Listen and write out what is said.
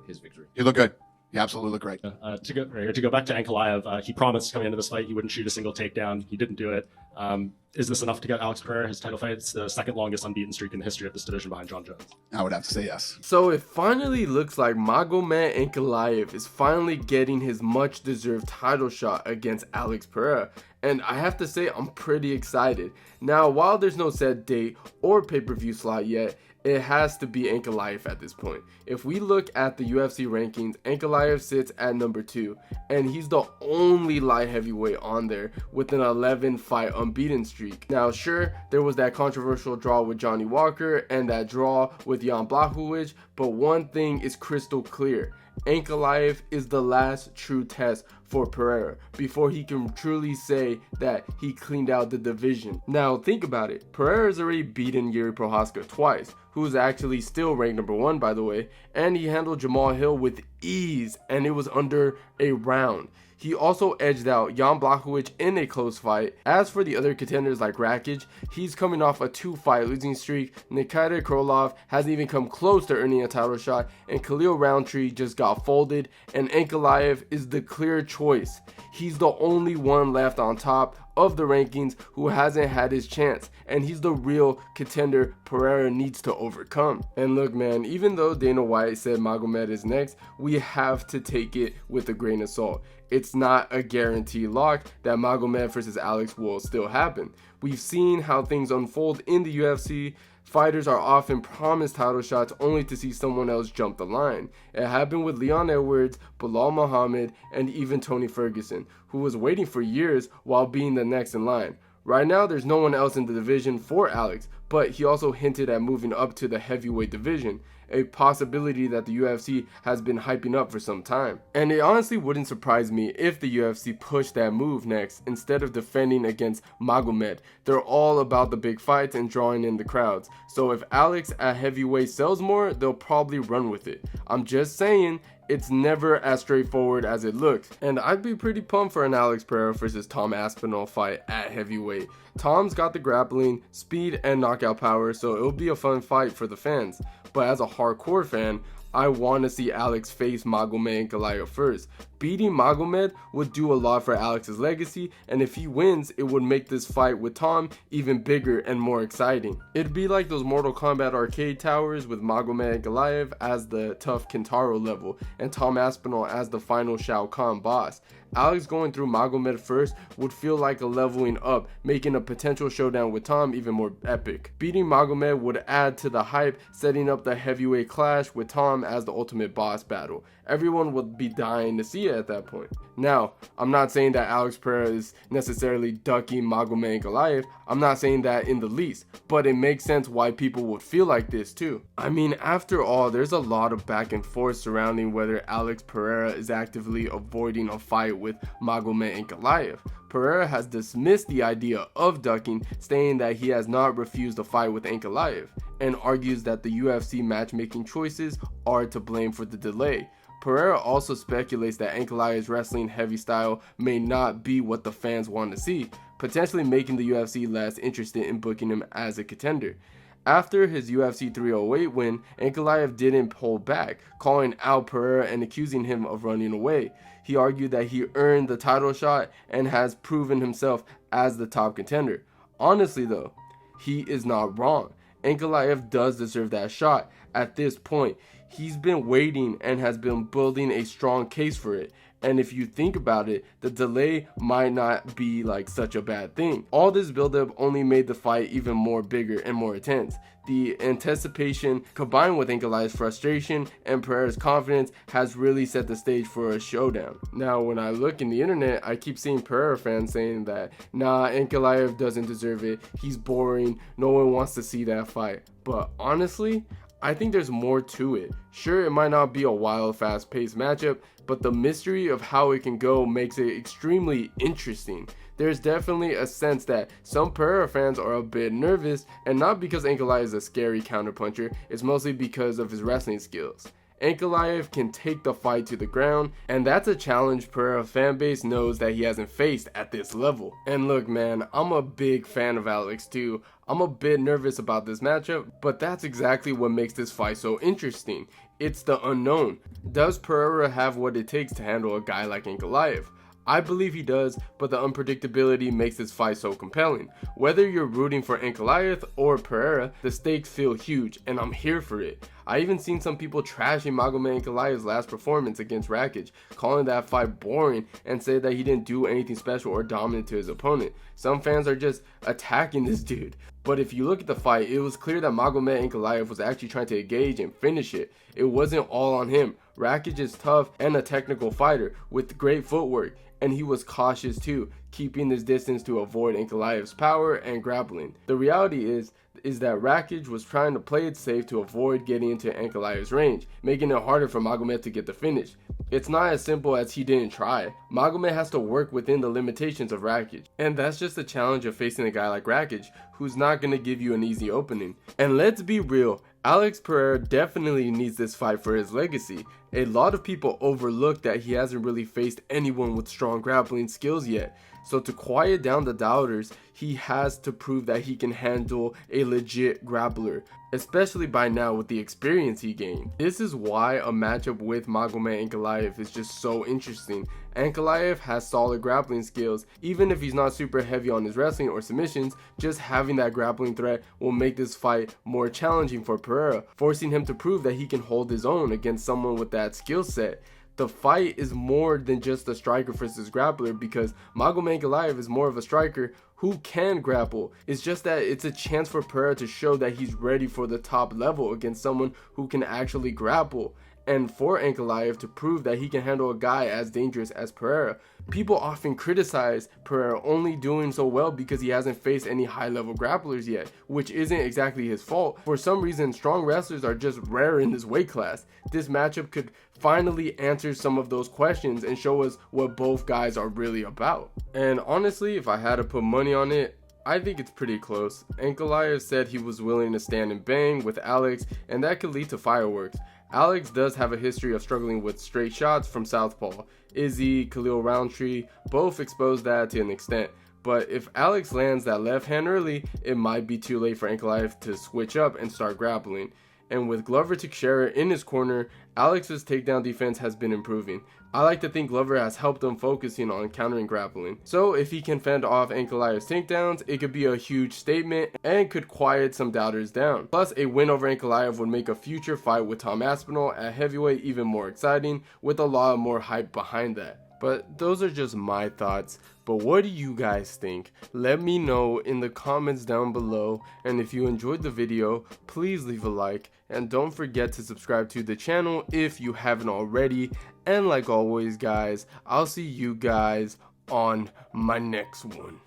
his victory. He looked good. He absolutely looked great. To go back to Ankalaev, he promised coming into this fight he wouldn't shoot a single takedown. He didn't do it. Is this enough to get Alex Pereira his title fight? It's the second longest unbeaten streak in the history of this division behind John Jones. I would have to say yes. So it finally looks like Magomed Ankalaev is finally getting his much deserved title shot against Alex Pereira. And I have to say, I'm pretty excited. Now, while there's no set date or pay-per-view slot yet, it has to be Ankalaev at this point. If we look at the UFC rankings, Ankalaev sits at number 2, and he's the only light heavyweight on there with an 11-fight unbeaten streak. Now, sure, there was that controversial draw with Johnny Walker and that draw with Jan Blachowicz, but one thing is crystal clear. Ankalaev is the last true test for Pereira before he can truly say that he cleaned out the division. Now think about it, Pereira's already beaten Yuri Prochazka twice, who's actually still ranked number 1 by the way, and he handled Jamal Hill with ease, and it was under a round. He also edged out Jan Blachowicz in a close fight. As for the other contenders like Rakic, he's coming off a 2-fight losing streak. Nikita Krylov hasn't even come close to earning a title shot, and Khalil Roundtree just got folded, and Ankalaev is the clear choice. He's the only one left on top of the rankings who hasn't had his chance, and he's the real contender Pereira needs to overcome. And look man, even though Dana White said Magomed is next, we have to take it with a grain of salt. It's not a guaranteed lock that Magomed versus Alex will still happen. We've seen how things unfold in the UFC. Fighters are often promised title shots only to see someone else jump the line. It happened with Leon Edwards, Bilal Muhammad, and even Tony Ferguson, who was waiting for years while being the next in line. Right now, there's no one else in the division for Alex, but he also hinted at moving up to the heavyweight division, a possibility that the UFC has been hyping up for some time. And it honestly wouldn't surprise me if the UFC pushed that move next instead of defending against Magomed. They're all about the big fights and drawing in the crowds. So if Alex at heavyweight sells more, they'll probably run with it. I'm just saying, it's never as straightforward as it looks. And I'd be pretty pumped for an Alex Pereira versus Tom Aspinall fight at heavyweight. Tom's got the grappling, speed, and knockout power, so it'll be a fun fight for the fans. But as a hardcore fan, I want to see Alex face Magomed Ankalaev first. Beating Magomed would do a lot for Alex's legacy, and if he wins, it would make this fight with Tom even bigger and more exciting. It'd be like those Mortal Kombat arcade towers with Magomed Ankalaev as the tough Kintaro level, and Tom Aspinall as the final Shao Kahn boss. Alex going through Magomed first would feel like a leveling up, making a potential showdown with Tom even more epic. Beating Magomed would add to the hype, setting up the heavyweight clash with Tom as the ultimate boss battle. Everyone would be dying to see it at that point. Now, I'm not saying that Alex Pereira is necessarily ducking Magomed Ankalaev. I'm not saying that in the least, but it makes sense why people would feel like this too. I mean, after all, there's a lot of back and forth surrounding whether Alex Pereira is actively avoiding a fight with Magomed Ankalaev. Pereira has dismissed the idea of ducking, saying that he has not refused a fight with Ankalaev, and argues that the UFC matchmaking choices are to blame for the delay. Pereira also speculates that Ankalaev's wrestling heavy style may not be what the fans want to see, potentially making the UFC less interested in booking him as a contender. After his UFC 308 win, Ankalaev didn't hold back, calling out Pereira and accusing him of running away. He argued that he earned the title shot and has proven himself as the top contender. Honestly though, he is not wrong. Ankalaev does deserve that shot. At this point, he's been waiting and has been building a strong case for it. And if you think about it, the delay might not be like such a bad thing. All this buildup only made the fight even more bigger and more intense. The anticipation combined with Ankalaev's frustration and Pereira's confidence has really set the stage for a showdown. Now, when I look in the internet, I keep seeing Pereira fans saying that, nah, Ankalaev doesn't deserve it, he's boring, no one wants to see that fight. But honestly, I think there's more to it. Sure, it might not be a wild, fast-paced matchup, but the mystery of how it can go makes it extremely interesting. There's definitely a sense that some Pereira fans are a bit nervous, and not because Ankalaev is a scary counterpuncher, it's mostly because of his wrestling skills. Ankalaev can take the fight to the ground, and that's a challenge Pereira fanbase knows that he hasn't faced at this level. And look man, I'm a big fan of Alex too. I'm a bit nervous about this matchup, but that's exactly what makes this fight so interesting. It's the unknown. Does Pereira have what it takes to handle a guy like Ankalaev? I believe he does, but the unpredictability makes this fight so compelling. Whether you're rooting for Ankalaev or Pereira, the stakes feel huge, and I'm here for it. I even seen some people trashing Magomed Ankalaev's last performance against Rakic, calling that fight boring and say that he didn't do anything special or dominant to his opponent. Some fans are just attacking this dude. But if you look at the fight, it was clear that Magomed Ankalaev was actually trying to engage and finish it. It wasn't all on him. Rakic is tough and a technical fighter with great footwork, and he was cautious too, keeping his distance to avoid Ankalaev's power and grappling. The reality is that Rakic was trying to play it safe to avoid getting into Ankalaev's range, making it harder for Magomed to get the finish. It's not as simple as he didn't try. Magomed has to work within the limitations of Rakic, and that's just the challenge of facing a guy like Rakic, who's not going to give you an easy opening. And let's be real, Alex Pereira definitely needs this fight for his legacy. A lot of people overlook that he hasn't really faced anyone with strong grappling skills yet. So to quiet down the doubters, he has to prove that he can handle a legit grappler, especially by now with the experience he gained. This is why a matchup with Magomed Ankalaev is just so interesting. Ankalaev has solid grappling skills. Even if he's not super heavy on his wrestling or submissions, just having that grappling threat will make this fight more challenging for Pereira, forcing him to prove that he can hold his own against someone with that skill set. The fight is more than just a striker versus grappler, because Magomed Ankalaev is more of a striker who can grapple. It's just that it's a chance for Pereira to show that he's ready for the top level against someone who can actually grapple, and for Ankalaev to prove that he can handle a guy as dangerous as Pereira. People often criticize Pereira only doing so well because he hasn't faced any high-level grapplers yet, which isn't exactly his fault. For some reason, strong wrestlers are just rare in this weight class. This matchup could finally answer some of those questions and show us what both guys are really about. And honestly, if I had to put money on it, I think it's pretty close. Ankalaev said he was willing to stand and bang with Alex, and that could lead to fireworks. Alex does have a history of struggling with straight shots from southpaw. Izzy, Khalil Roundtree both exposed that to an extent. But if Alex lands that left hand early, it might be too late for Ankalaev to switch up and start grappling. And with Glover Teixeira in his corner, Alex's takedown defense has been improving. I like to think Glover has helped him focusing on countering grappling. So if he can fend off Ankalaev's takedowns, it could be a huge statement and could quiet some doubters down. Plus, a win over Ankalaev would make a future fight with Tom Aspinall at heavyweight even more exciting, with a lot more hype behind that. But those are just my thoughts. But what do you guys think? Let me know in the comments down below. And if you enjoyed the video, please leave a like. And don't forget to subscribe to the channel if you haven't already. And like always guys, I'll see you guys on my next one.